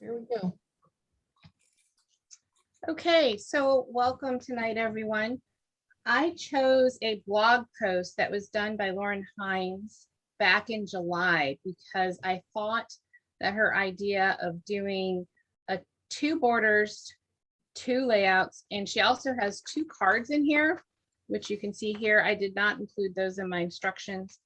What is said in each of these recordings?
Here we go. Okay, so welcome tonight, everyone. I chose a blog post that was done by Lauren Hines back in July because I thought that her idea of doing two borders, two layouts, and she also has two cards in here, which you can see here. I did not include those in my instructions,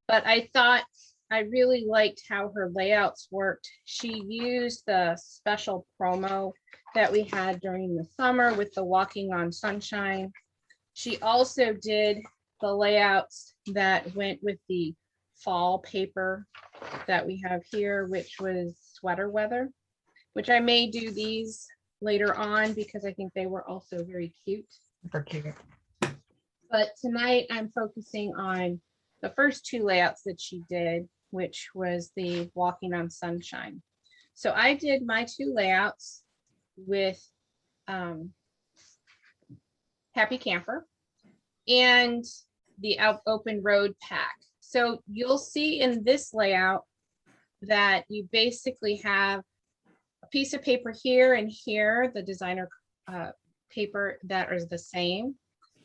but I thought I really liked how her layouts worked. She used the special promo that we had during the summer with the Walking on Sunshine. She also did the layouts that went with the fall paper that we have here, which was sweater weather, which I may do these later on because I think they were also very cute. Super cute. But tonight I'm focusing on the first two layouts that she did, which was the Walking on Sunshine. So I did my two layouts with Happy Camper and the Open Road Pack. So you'll see in this layout that you basically have a piece of paper here and here, the designer paper that is the same.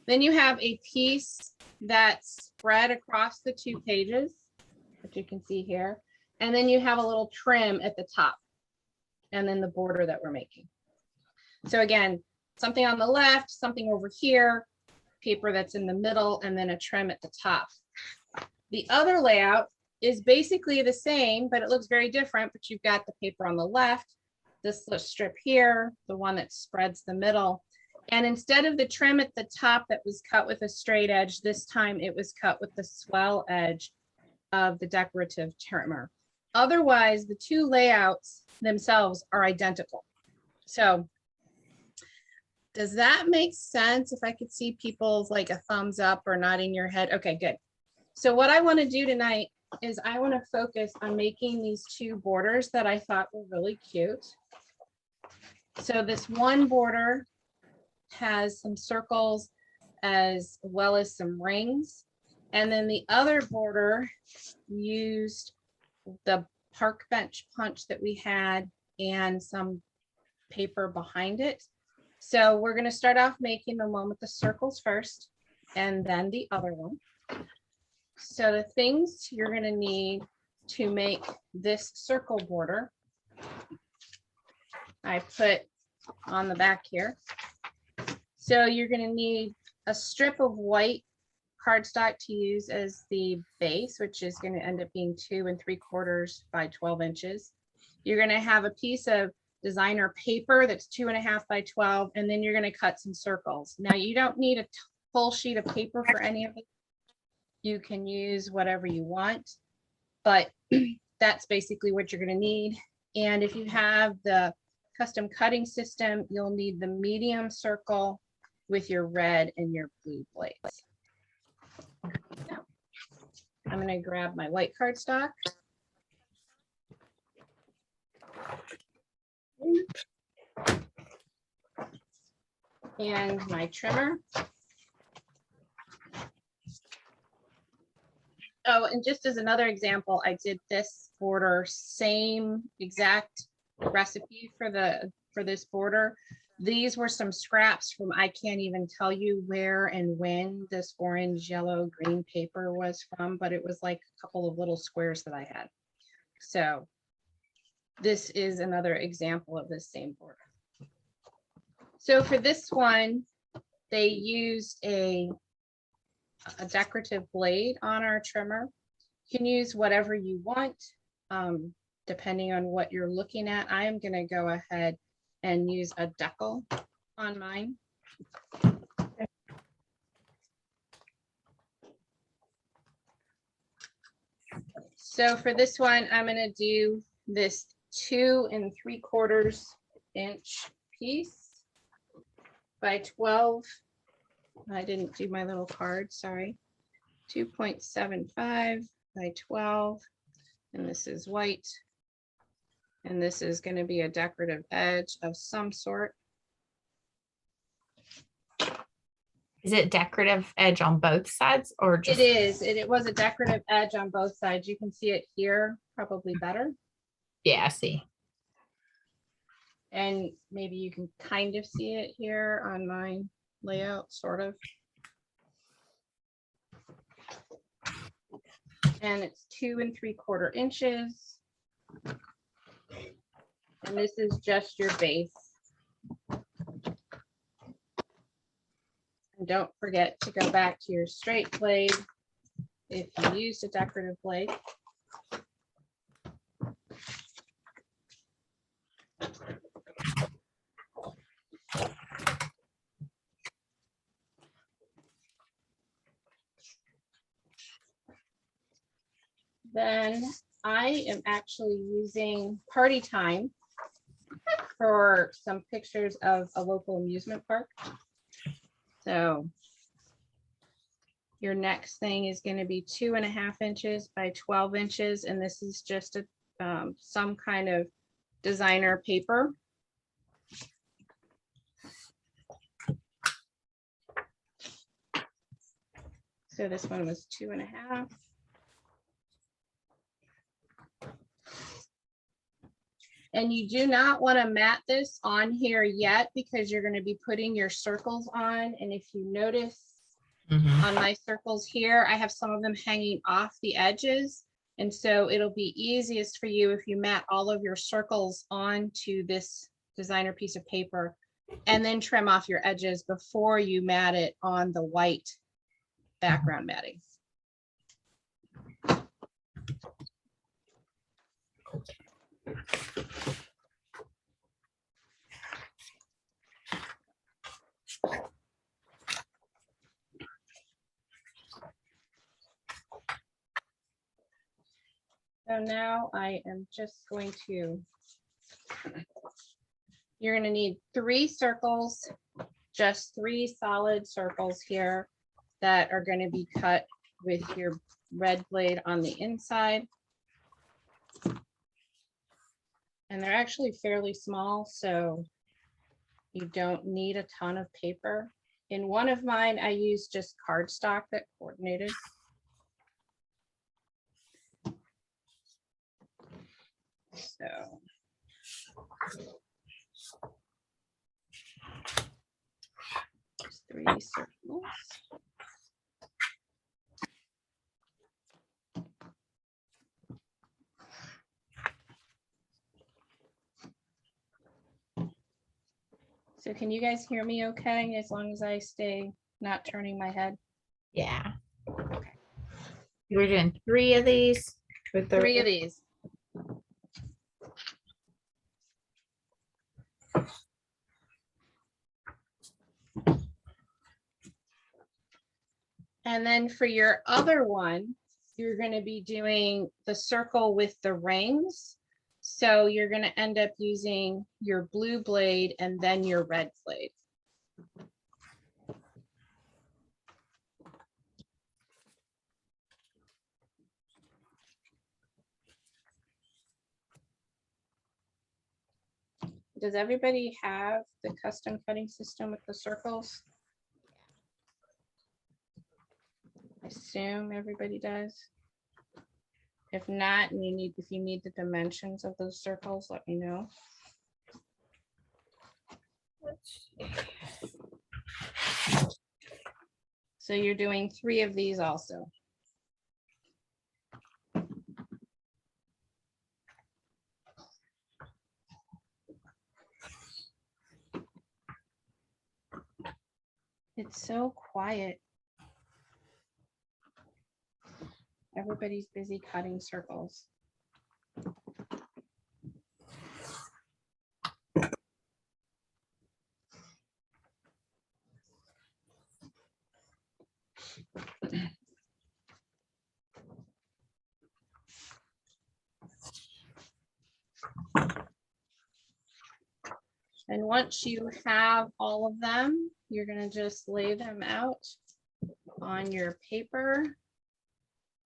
Then you have a piece that's spread across the two pages, which you can see here. And then you have a little trim at the top and then the border that we're making. So again, something on the left, something over here, paper that's in the middle, and then a trim at the top. The other layout is basically the same, but it looks very different, but you've got the paper on the left, this little strip here, the one that spreads the middle. And instead of the trim at the top that was cut with a straight edge, this time it was cut with the swell edge of the Decorative Trimmer. Otherwise, the two layouts themselves are identical. So does that make sense? If I could see people's like a thumbs up or nodding your head. Okay, good. So what I want to do tonight is I want to focus on making these two borders that I thought were really cute. So this one border has some circles as well as some rings. And then the other border used the park bench punch that we had and some paper behind it. So we're going to start off making the one with the circles first and then the other one. So the things you're going to need to make this circle border, I put on the back here. So you're going to need a strip of white cardstock to use as the base, which is going to end up being 2 3/4 by 12 inches. You're going to have a piece of designer paper that's 2.5 by 12, and then you're going to cut some circles. Now you don't need a full sheet of paper for any of it. You can use whatever you want, but that's basically what you're going to need. And if you have the custom cutting system, you'll need the medium circle with your red and your blue blades. I'm going to grab my white cardstock. And my trimmer. Oh, and just as another example, I did this border, same exact recipe for this border. These were some scraps from, I can't even tell you where and when this orange, yellow, green paper was from, but it was like a couple of little squares that I had. So this is another example of this same border. So for this one, they used a decorative blade on our trimmer. You can use whatever you want, depending on what you're looking at. I am going to go ahead and use a deckle on mine. So for this one, I'm going to do this 2 3/4 inch piece by 12. I didn't do my little card, sorry. 2.75 by 12. And this is white. And this is going to be a decorative edge of some sort. Is it decorative edge on both sides or just? It is. It was a decorative edge on both sides. You can see it here probably better. Yeah, I see. And maybe you can kind of see it here on my layout, sort of. And it's 2 3/4 inches. And this is just your base. And don't forget to go back to your straight blade if you used a decorative blade. Then I am actually using Party Time for some pictures of a local amusement park. So your next thing is going to be 2.5 inches by 12 inches. And this is just a, some kind of designer paper. So this one was 2.5. And you do not want to mat this on here yet because you're going to be putting your circles on. And if you notice on my circles here, I have some of them hanging off the edges. And so it'll be easiest for you if you mat all of your circles onto this designer piece of paper and then trim off your edges before you mat it on the white background matting. So now I am just going to, you're going to need 3 circles, just 3 solid circles here that are going to be cut with your red blade on the inside. And they're actually fairly small, so you don't need a ton of paper. In one of mine, I used just cardstock that coordinated. So just 3 circles. So can you guys hear me okay, as long as I stay not turning my head? Yeah. Okay. We're doing 3 of these. With 3 of these. And then for your other one, you're going to be doing the circle with the rings. So you're going to end up using your blue blade and then your red blade. Does everybody have the custom cutting system with the circles? I assume everybody does. If not, and if you need the dimensions of those circles, let me know. So you're doing 3 of these also. It's so quiet. Everybody's busy cutting circles. And once you have all of them, you're going to just lay them out on your paper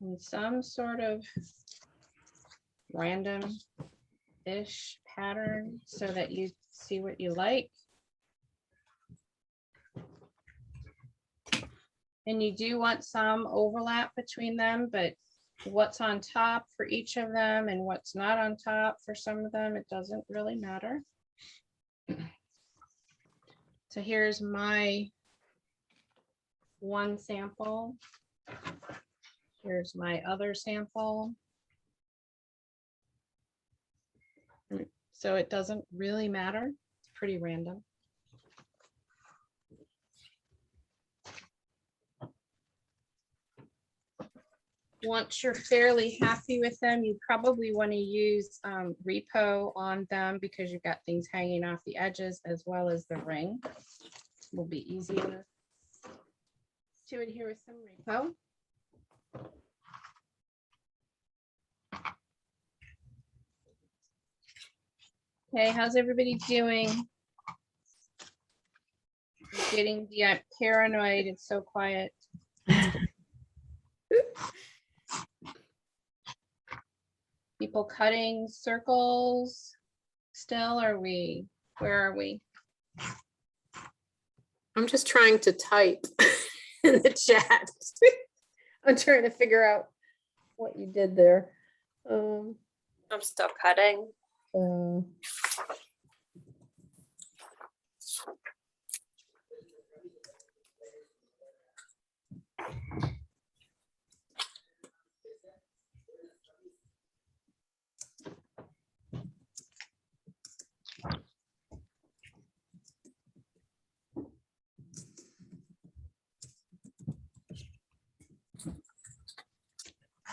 in some sort of random-ish pattern so that you see what you like. And you do want some overlap between them, but what's on top for each of them and what's not on top for some of them, it doesn't really matter. So here's my one sample. Here's my other sample. So it doesn't really matter. It's pretty random. Once you're fairly happy with them, you probably want to use repo on them because you've got things hanging off the edges as well as the ring. Will be easier to adhere with some repo. Okay, how's everybody doing? I'm getting paranoid. It's so quiet. People cutting circles still? Are we? Where are we? I'm just trying to type in the chat. I'm trying to figure out what you did there. I'm still cutting.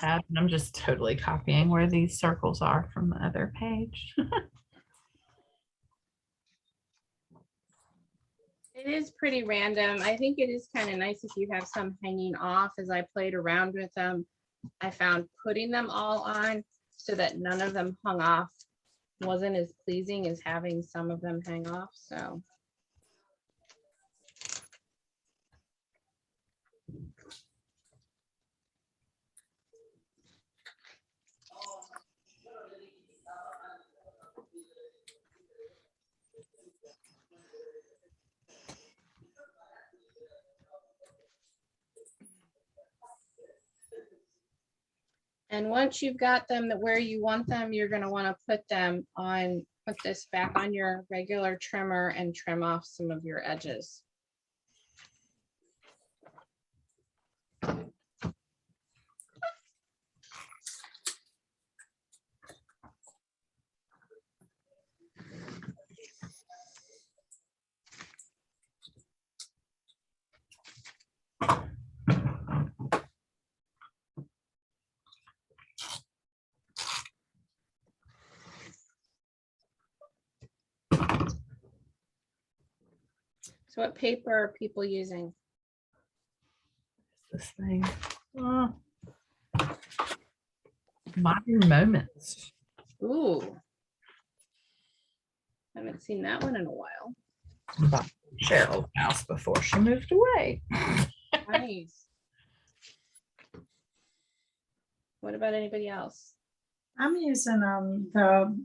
And I'm just totally copying where these circles are from the other page. It is pretty random. I think it is kind of nice if you have some hanging off. As I played around with them, I found putting them all on so that none of them hung off wasn't as pleasing as having some of them hang off. So and once you've got them where you want them, you're going to want to put them on, put this back on your regular trimmer and trim off some of your edges. So what paper are people using? This thing. Oh. Modern Moments. Ooh. Haven't seen that one in a while. Bought Cheryl's house before she moved away. Nice. What about anybody else? I'm using the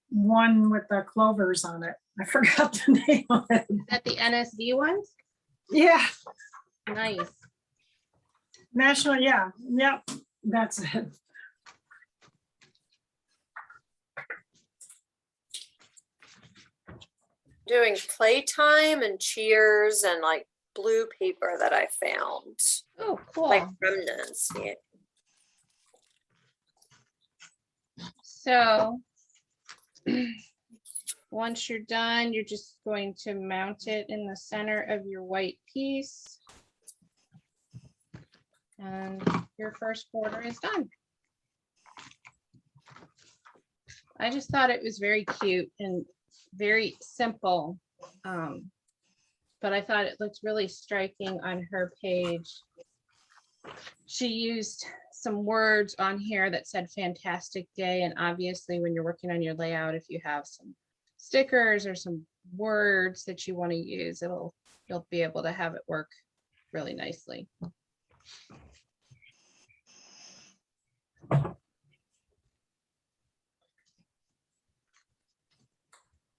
one with the clovers on it. I forgot the name of it. Is that the NSD ones? Yeah, Nice. National, yeah, yep, that's it. Doing playtime and cheers and like blue paper that I found. Oh, cool. Like remnants. Yeah. So once you're done, you're just going to mount it in the center of your white piece. And your first border is done. I just thought it was very cute and very simple. But I thought it looked really striking on her page. She used some words on here that said fantastic day. And obviously when you're working on your layout, if you have some stickers or some words that you want to use, you'll be able to have it work really nicely.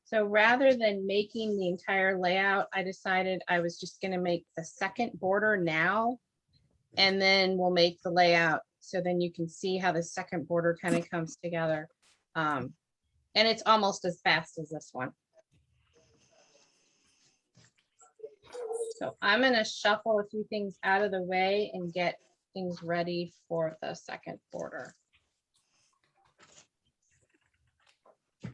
So rather than making the entire layout, I decided I was just going to make the second border now, and then we'll make the layout. So then you can see how the second border kind of comes together. And it's almost as fast as this one. So I'm gonna shuffle a few things out of the way and get things ready for the second border. Do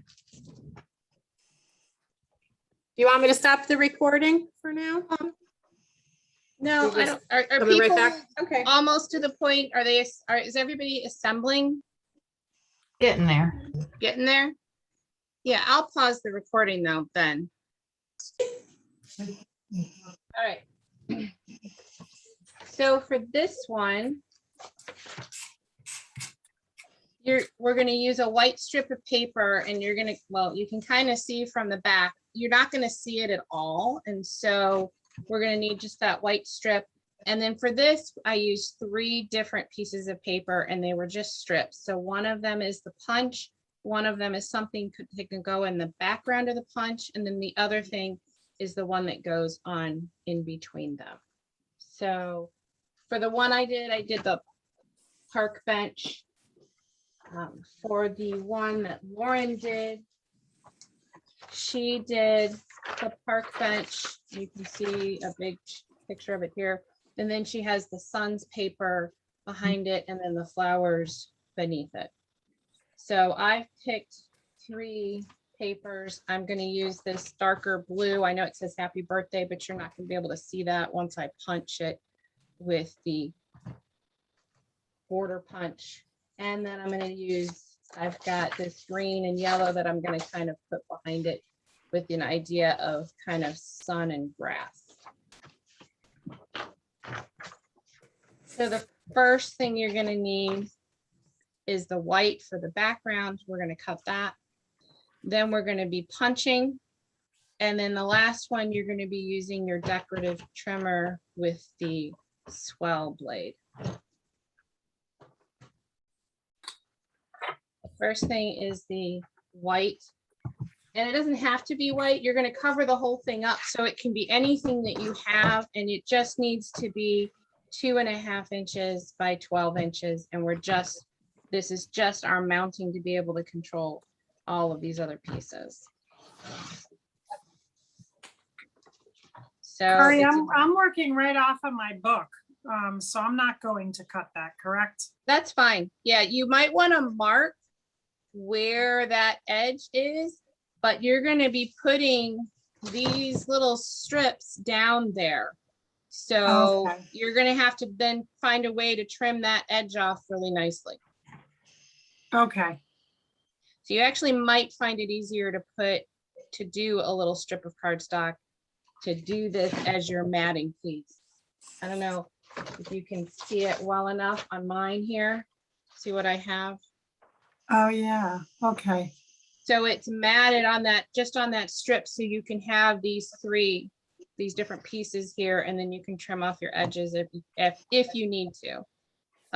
you want me to stop the recording for now? No, You I just don't, are coming right people back? Okay. almost to the point? Are they, is everybody assembling, Getting there. getting there? Yeah, I'll pause the recording though, then. All right. So for this one, we're gonna use a white strip of paper and you're gonna, well, you can kind of see from the back, you're not gonna see it at all. And so we're gonna need just that white strip. And then for this, I used 3 different pieces of paper and they were just strips. So one of them is the punch, one of them is something that can go in the background of the punch, and then the other thing is the one that goes on in between them. So for the one I did the park bench. For the one that Lauren did, she did the park bench. You can see a big picture of it here. And then she has the sun's paper behind it and then the flowers beneath it. So I've picked 3 papers. I'm going to use this darker blue. I know it says happy birthday, but you're not going to be able to see that once I punch it with the border punch. And then I'm going to use, I've got this green and yellow that I'm going to kind of put behind it with an idea of kind of sun and grass. So the first thing you're going to need is the white for the background. We're going to cut that. Then we're going to be punching. And then the last one, you're going to be using your decorative trimmer with the swell blade. First thing is the white, and it doesn't have to be white. You're going to cover the whole thing up, so it can be anything that you have, and it just needs to be 2.5 inches by 12 inches. And this is just our mounting to be able to control all of these other pieces. So Sorry, I'm working right off of my book, so I'm not going to cut that, correct? that's fine. Yeah, you might want to mark where that edge is, but you're going to be putting these little strips down there. So Okay. you're going to have to then find a way to trim that edge off really nicely. Okay, So you actually might find it easier to do a little strip of cardstock to do this as your matting piece. I don't know if you can see it well enough on mine here. See what I have? oh yeah, okay, So it's matted on that, just on that strip, so you can have these different pieces here, and then you can trim off your edges if you need to.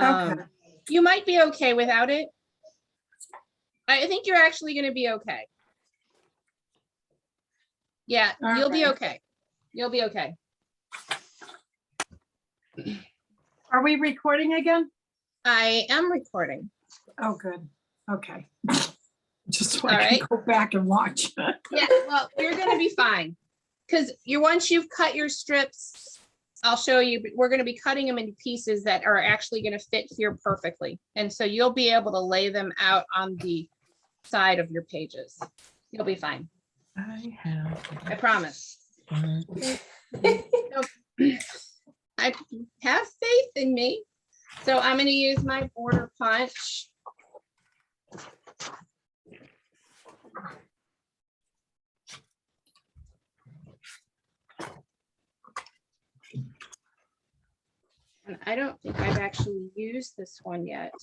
okay. You might be okay without it. I think you're actually going to be okay. Yeah, you'll be Alright. okay. You'll be okay. Are we recording again? I am recording. Oh, good, okay. Just so All I can right. go back and watch. Yeah, well, you're going to be fine. Because once you've cut your strips, I'll show you, but we're going to be cutting them into pieces that are actually going to fit here perfectly. And so you'll be able to lay them out on the side of your pages. You'll be fine. I promise. I have faith in me. So I'm going to use my border punch. And I don't think I've actually used this one yet.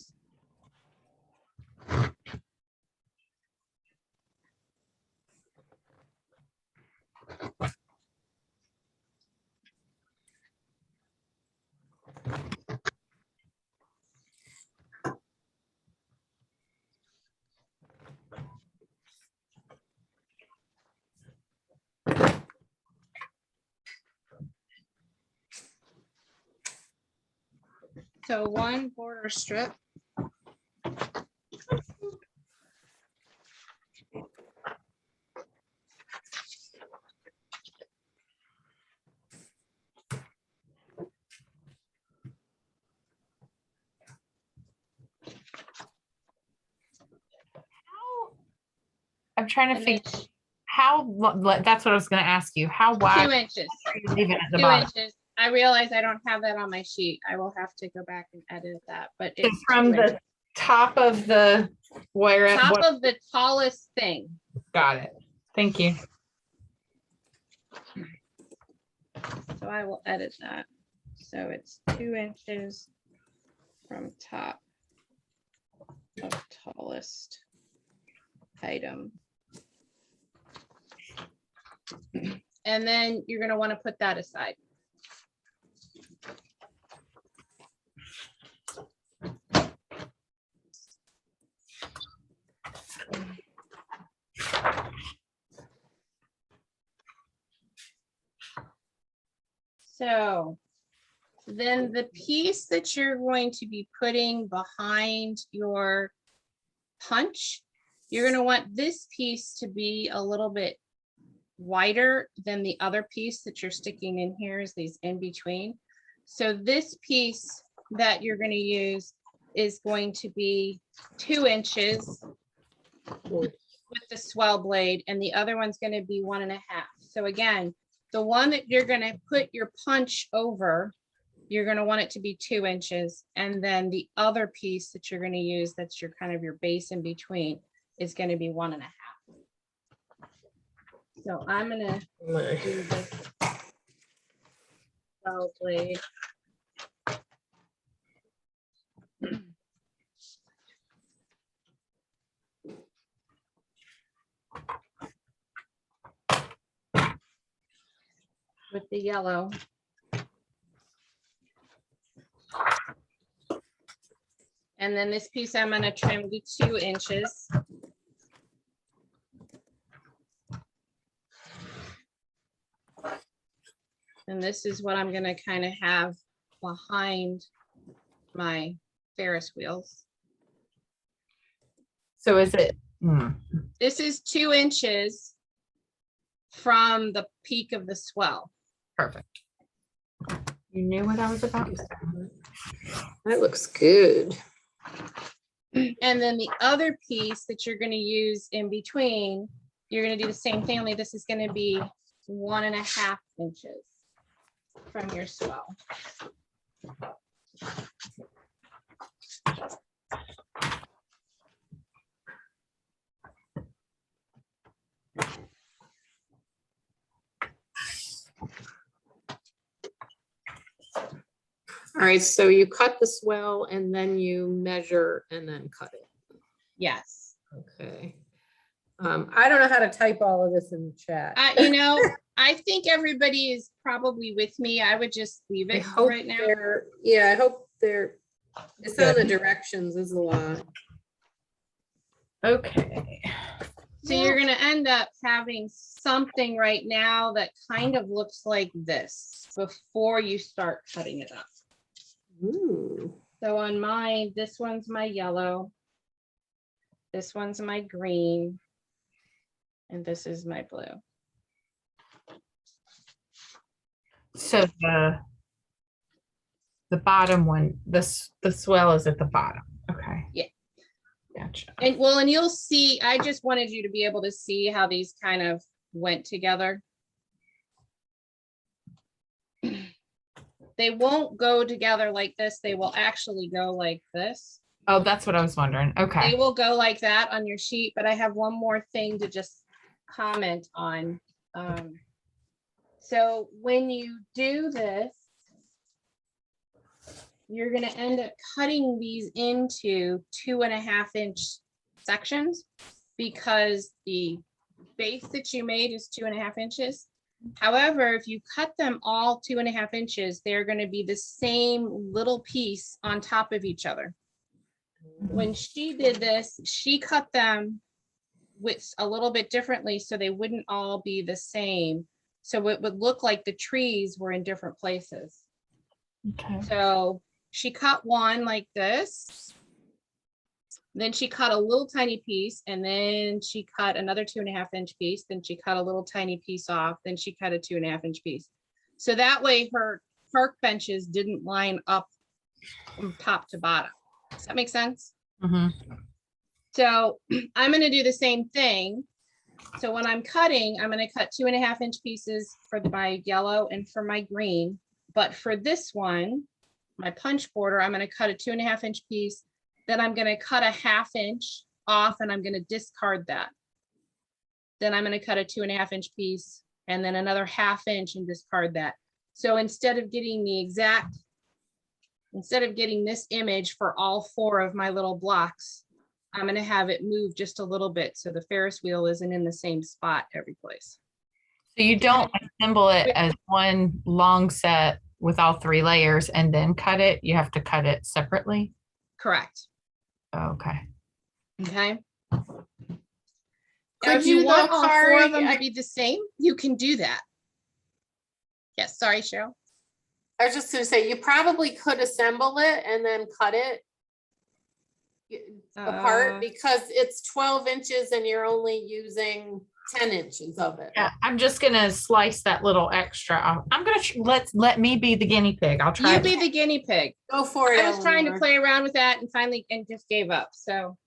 So one border strip. trying to And then figure that's what I was going to ask you. How wide 2 inches. are you leaving at the 2 bottom? inches. I realize I don't have that on my sheet. I will have to go back and edit that, but So it's from 2 the inches. top of the Top of the tallest thing. got it. Thank you. So I will edit that. So it's 2 inches from top of tallest item. And then you're going to want to put that aside. So then the piece that you're going to be putting behind your punch, you're going to want this piece to be a little bit wider than the other piece that you're sticking in here, is these in between. So this piece that you're going to use is going to be 2 inches with the swell blade, and the other one's going to be 1.5. So again, the one that you're going to put your punch over, you're going to want it to be 2 inches. And then the other piece that you're going to use, that's your kind of your base in between, is going to be 1.5. So I'm going to do this swell blade. With the yellow. And then this piece I'm going to trim to 2 inches. And this is what I'm going to kind of have behind my Ferris wheels. So is it? This is 2 inches from the peak of the swell. Perfect. You knew what I was about to say. That looks good. And then the other piece that you're going to use in between, you're going to do the same thing, only this is going to be 1.5 inches from your swell. All right, so you cut the swell and then you measure and then cut it. Yes. Okay. I don't know how to type all of this in the chat. You know, I think everybody is probably with me. I would just leave I it hope right now. I hope it's on the directions is a lot. Okay. So you're going to end up having something right now that kind of looks like this before you start cutting it up. Ooh. So on mine, this one's my yellow, this one's my green, and this is my blue. So the bottom one, the swell is at the bottom. Okay. Yeah. Gotcha. And well, and you'll see, I just wanted you to be able to see how these kind of went together. They won't go together like this. They will actually go like this. Oh, that's what I was wondering. They Okay. will go like that on your sheet, but I have one more thing to just comment on. So when you do this, you're going to end up cutting these into 2.5 inch sections because the base that you made is 2.5 inches. However, if you cut them all 2.5 inches, they're going to be the same little piece on top of each other. When she did this, she cut them with a little bit differently so they wouldn't all be the same. So it would look like the trees were in different places. Okay. So she cut one like this. Then she cut a little tiny piece, and then she cut another 2.5 inch piece. Then she cut a little tiny piece off. Then she cut a 2.5 inch piece. So that way her park benches didn't line up from top to bottom. Does that make sense? Mm-hmm. So I'm going to do the same thing. So when I'm cutting, I'm going to cut 2.5 inch pieces for my yellow and for my green. But for this one, my punch border, I'm going to cut a 2.5 inch piece. Then I'm going to cut a 1/2 inch off and I'm going to discard that. Then I'm going to cut a 2.5 inch piece and then another 1/2 inch and discard that. So instead of getting this image for all 4 of my little blocks, I'm going to have it move just a little bit so the Ferris wheel isn't in the same spot every place. So you don't assemble it as one long set with all 3 layers and then cut it. You have to cut it separately. Correct. Okay. Okay. Now, Could if you you want though, all 4 Kari, of them to be the same, you can do that. Yes, sorry, Cheryl. I was just gonna say, you probably could assemble it and then cut it apart because it's 12 inches and you're only using 10 inches of it. Yeah, I'm just gonna slice that little extra off. I'm gonna let me be the guinea pig. I'll try. You be the guinea pig. Go for it. I was trying to Eleanor. play around with that and finally just gave up. So,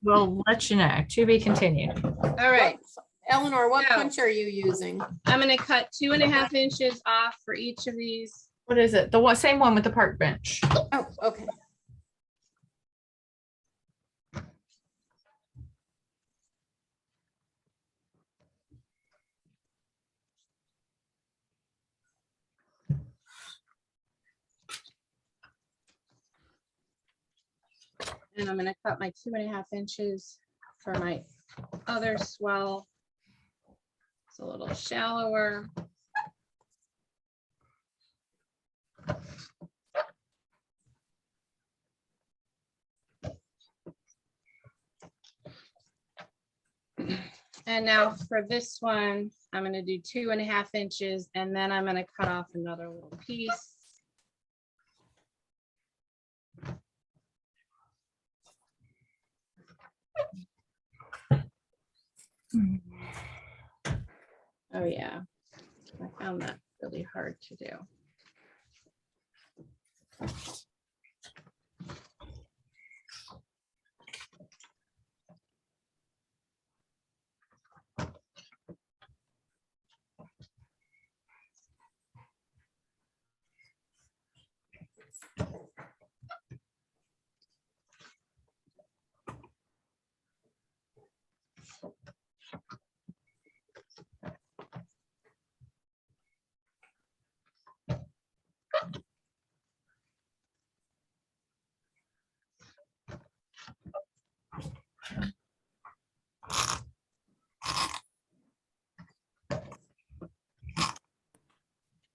We'll let you know. To be continued. all right. Eleanor, what So- punch are you using? I'm going to cut 2.5 inches off for each of these. What is it? The same one with the park bench. Oh, okay. And I'm going to cut my 2.5 inches for my other swell. It's a little shallower. And now for this one, I'm going to do 2.5 inches and then I'm going to cut off another little piece. Oh yeah, I found that really hard to do.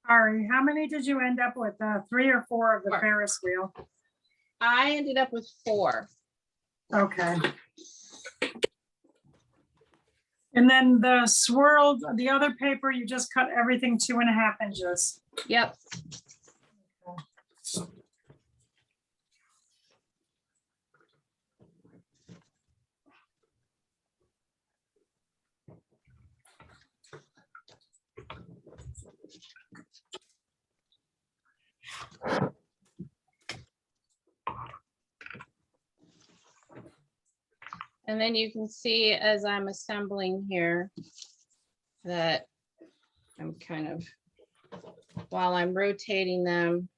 Ari, how many did you end up with? 3 or 4 of the 4. Ferris wheel? I ended up with 4. Okay. And then the swirled, the other paper, you just cut everything 2.5 inches. Yep. And then you can see as I'm assembling here that I'm kind of, while I'm rotating them,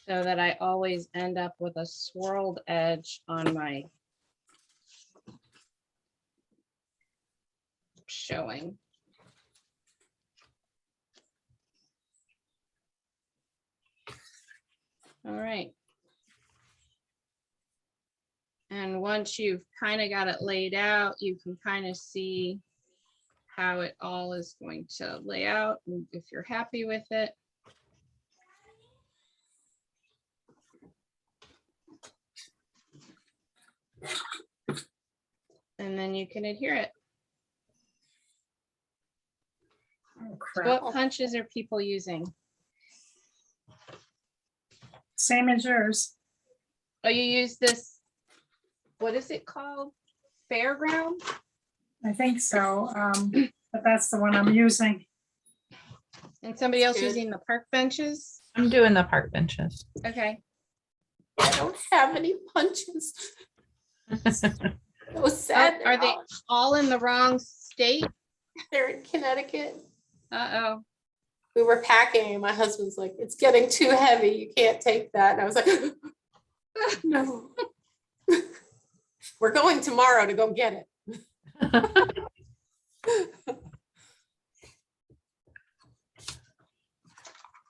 so that I always end up with a swirled edge on my showing. All right. And once you've kind of got it laid out, you can kind of see how it all is going to lay out, and if you're happy with it. And then you can adhere it. Oh, crap. What punches are people using? Same as yours. Oh, you use this, what is it called? Fairground? I think so. But that's the one I'm using. And somebody else Good. using the park benches? I'm doing the park benches. Okay. I don't have any punches. So Oh, sad. are they all in the wrong state? They're in Connecticut. Uh-oh. We were packing and my husband's like, it's getting too heavy. You can't take that. And I was like, no. We're going tomorrow to go get it.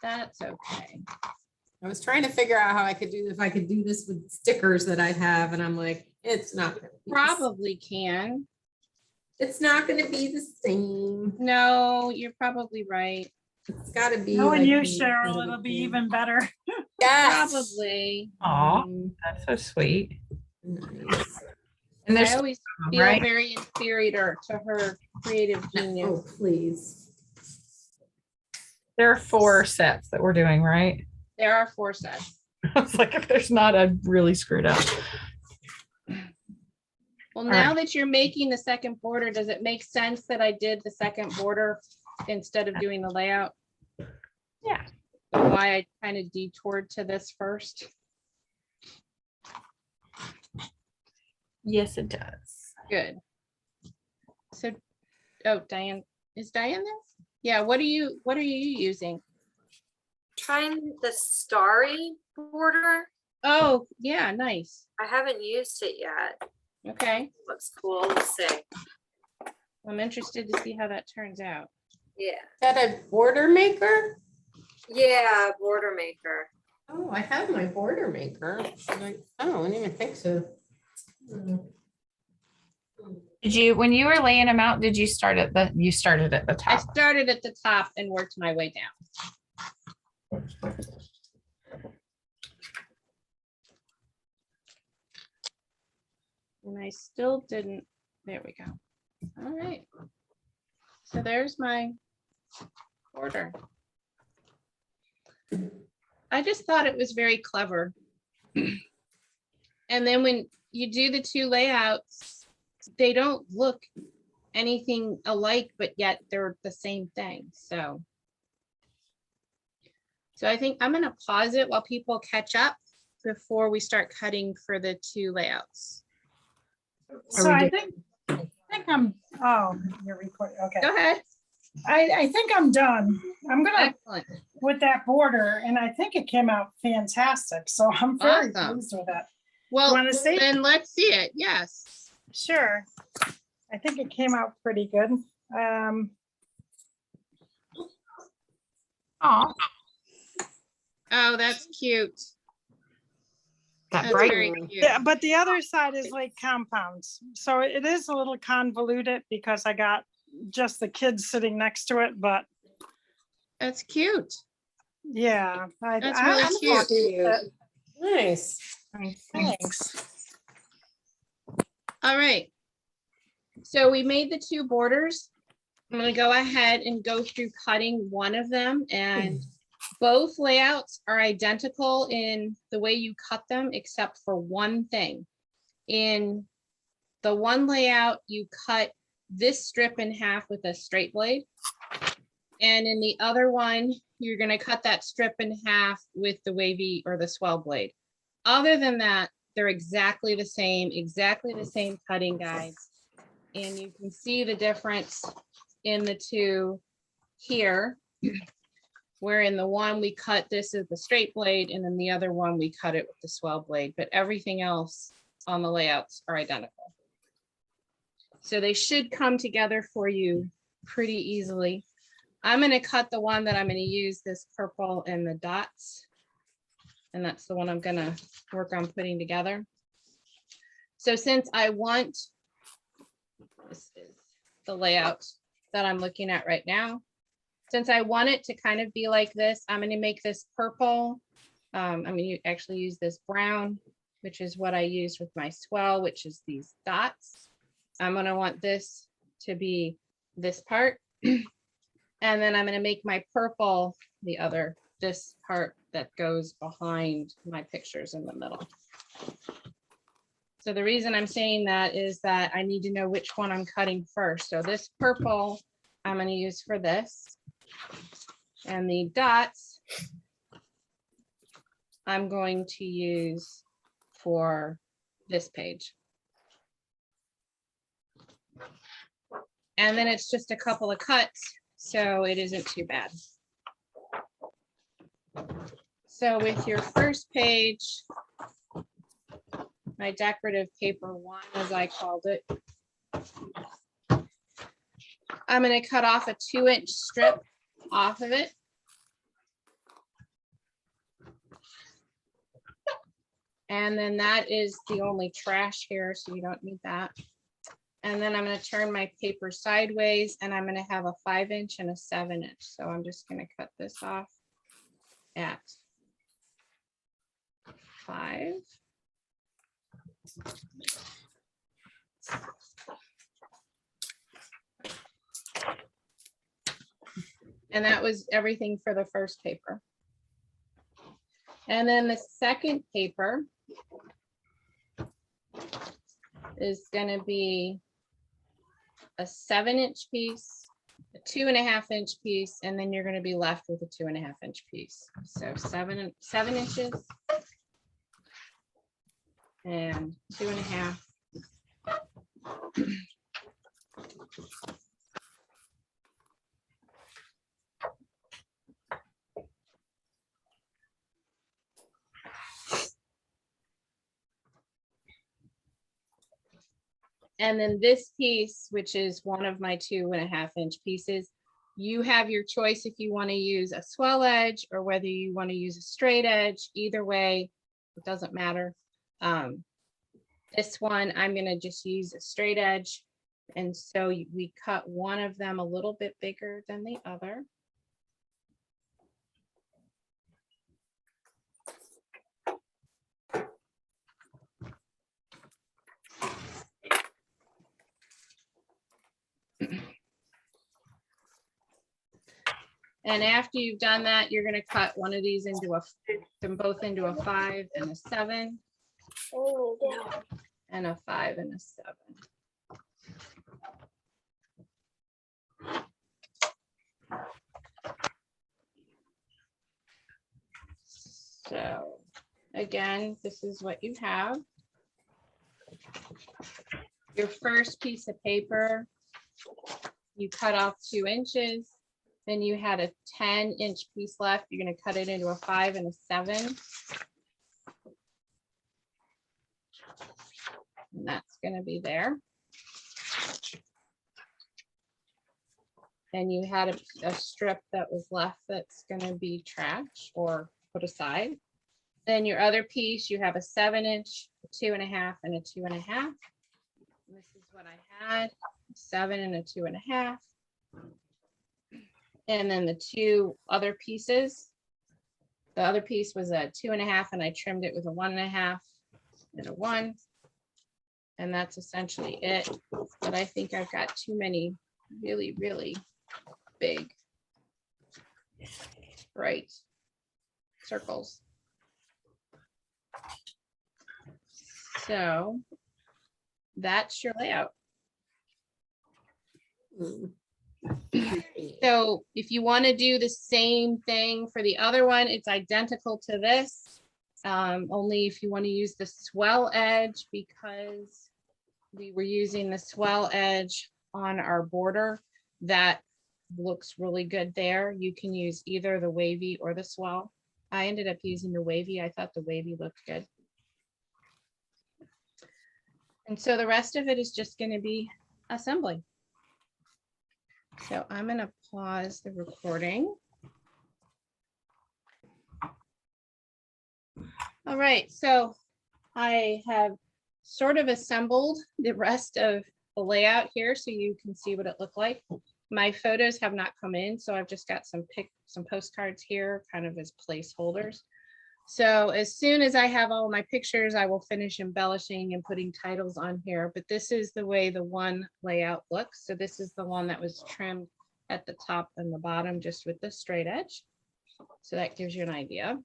That's okay. I was trying to figure out how I could do, if I could do this with stickers that I have. And I'm like, it's not gonna be Probably can. it's not gonna be the same. No, you're probably right. It's gotta be. Knowing like you, the Cheryl, incredible it'll be thing. even better. Yes. Probably. Aw, that's so sweet. Nice. And I there's, always feel right? very inferior to her creative Oh, genius. please. there are 4 sets that we're doing, right? There are 4 sets. I was like, if there's not, I really screwed up. Well, All now that you're making the second border, does it make sense that I did the second border instead of doing the layout? Yeah. And why I kind of detoured to this first? Yes, it does. Good. So, oh, Diane, is Diane there? Yeah, what are you using? Trying the starry border. Oh, yeah, nice. I haven't used it yet. Okay. Looks cool. Let's see. I'm interested to see how that turns out. Yeah. Is that a border maker? Yeah, border maker. Oh, I have my border maker. Should I don't even think so. Did you, when you were laying them out, did you start at the, you started at the I top? started at the top and worked my way down. And I still didn't, there we go. All right. So there's my border. I just thought it was very clever. And then when you do the 2 layouts, they don't look anything alike, but yet they're the same thing. So I think I'm gonna pause it while people catch up before we start cutting for the 2 layouts. So I think I'm, oh, you're recording, okay. Go ahead. I think I'm done. I'm gonna, Excellent. with that border, and I think it came out fantastic, so I'm very Awesome. pleased with it. Well, wanna see? then let's see it. Yes. Sure. I think it came out pretty good. Oh, Oh, that's cute. that That's bright. very cute. Yeah, but the other side is like compounds. So it is a little convoluted because I got just the kids sitting next to it, but That's cute. yeah. That's really I'm cute. happy with it. Nice. Thanks. All right. So we made the 2 borders. I'm going to go ahead and go through cutting one of them, and both layouts are identical in the way you cut them, except for one thing. In the one layout, you cut this strip in half with a straight blade. And in the other one, you're going to cut that strip in half with the wavy or the swell blade. Other than that, they're exactly the same cutting guides. And you can see the difference in the 2 here, where in the one we cut this is the straight blade, and in the other one we cut it with the swell blade, but everything else on the layouts are identical. So they should come together for you pretty easily. I'm going to cut the one that I'm going to use, this purple and the dots. And that's the one I'm going to work on putting together. So since I want, this is the layout that I'm looking at right now. Since I want it to kind of be like this, I'm going to make this purple. I'm going to actually use this brown, which is what I used with my swell, which is these dots. I'm going to want this to be this part. And then I'm going to make my purple this part that goes behind my pictures in the middle. So the reason I'm saying that is that I need to know which one I'm cutting first. So this purple I'm going to use for this. And the dots I'm going to use for this page. And then it's just a couple of cuts, so it isn't too bad. So with your first page, my decorative paper 1, as I called it, I'm going to cut off a 2-inch strip off of it. And then that is the only trash here, so you don't need that. And then I'm going to turn my paper sideways, and I'm going to have a 5-inch and a 7-inch. So I'm just going to cut this off at 5. And that was everything for the first paper. And then the second paper is going to be a 7-inch piece, a 2.5-inch piece, and then you're going to be left with a 2.5-inch piece. So 7 inches and 2.5. And then this piece, which is one of my 2.5-inch pieces, you have your choice if you want to use a swell edge or whether you want to use a straight edge. Either way, it doesn't matter. This one, I'm going to just use a straight edge. And so we cut one of them a little bit bigger than the other. And after you've done that, you're going to cut one of these into them both into a 5 and a 7. Oh, yeah. And a 5 and a 7. So again, this is what you have. Your first piece of paper, you cut off 2 inches. Then you had a 10-inch piece left. You're going to cut it into a 5 and a 7. And that's going to be there. And you had a strip that was left that's going to be trash or put aside. Then your other piece, you have a 7-inch, a 2.5, and a 2.5. This is what I had, 7 and a 2.5. And then the two other pieces, the other piece was a 2.5 and I trimmed it with a 1.5 and a 1. And that's essentially it. But I think I've got too many really, really big, bright circles. So that's your layout. So if you want to do the same thing for the other one, it's identical to this. Only if you want to use the swell edge, because we were using the swell edge on our border, that looks really good there. You can use either the wavy or the swell. I ended up using the wavy. I thought the wavy looked good. And so the rest of it is just going to be assembly. So I'm going to pause the recording. All right, so I have sort of assembled the rest of the layout here so you can see what it looked like. My photos have not come in, so I've just got some postcards here kind of as placeholders. So as soon as I have all my pictures, I will finish embellishing and putting titles on here. But this is the way the one layout looks. So this is the one that was trimmed at the top and the bottom just with the straight edge. So that gives you an idea.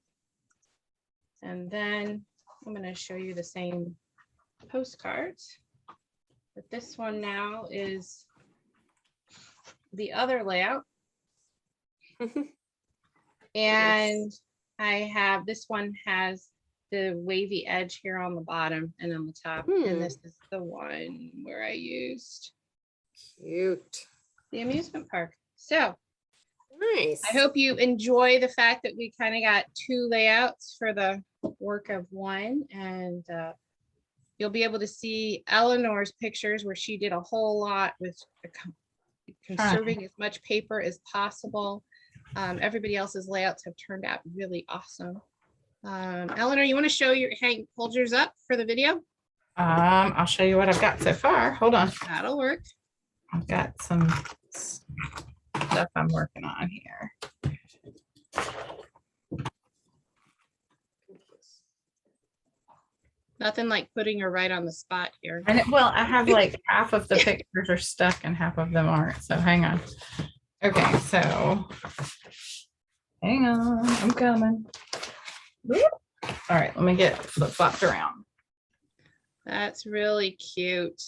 And then I'm going to show you the same postcards. But this one now is the other layout. And I have, this one has the wavy edge here on the bottom and on the top. And this is the one where I used Cute. the amusement park. So Nice. I hope you enjoy the fact that we kind of got 2 layouts for the work of one, and you'll be able to see Eleanor's pictures where she did a whole lot with conserving as much paper as possible. Everybody else's layouts have turned out really awesome. Eleanor, you want to show your hold yours up for the video? I'll show you what I've got so far. Hold on. That'll work. I've got some stuff I'm working on here. Nothing like putting her right on the spot here. And well, I have like half of the pictures are stuck and half of them aren't. So hang on. Okay, so hang on, I'm coming. Whoop. All right, let me get flip-flopped around. That's really cute.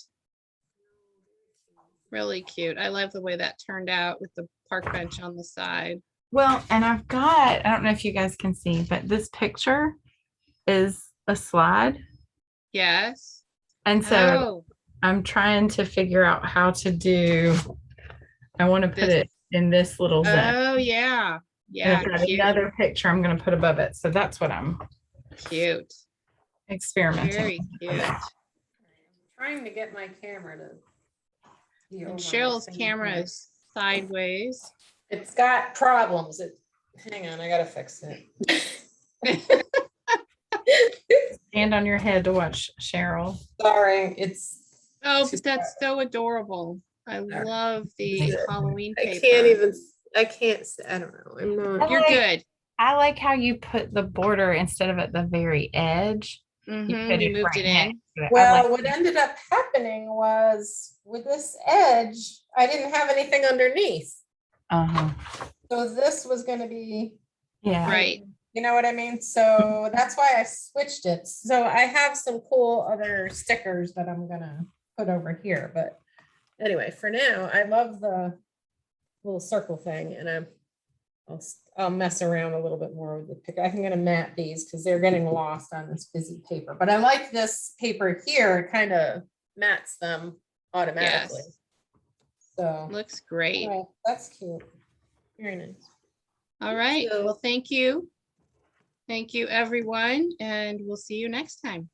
Really cute. I love the way that turned out with the park bench on the side. Well, and I've got, I don't know if you guys can see, but this picture is a slide. Yes. And so I'm trying to figure out how to do, I want to put it in this little zone. Oh, yeah. And Yeah. I've got another picture I'm going to put above it. So that's what I'm Cute. experimenting. Very cute. I'm trying to get my camera to be over And on the Cheryl's same camera place. is sideways. It's got problems. Hang on, I gotta fix it. Stand on your head to watch Cheryl. Sorry, it's. Oh, but that's so adorable. I love the Halloween paper. I can't, I don't know, I'm not. You're good. I like how you put the border instead of at the very edge. Mhm, you moved it in. next to it. I Well, like what ended up happening was with this edge, I didn't have anything underneath. So this was gonna be, yeah. Right. you know what I mean? So that's why I switched it. So I have some cool other stickers that I'm gonna put over here, but anyway, for now, I love the little circle thing, and I'll mess around a little bit more with the pick. I'm gonna mat these because they're getting lost on this busy paper, but I like this paper here. It kind of mats them automatically. Yes. So Looks great. anyway, that's cute. Very nice. All right. you. Well, thank you. Thank you, everyone, and we'll see you next time.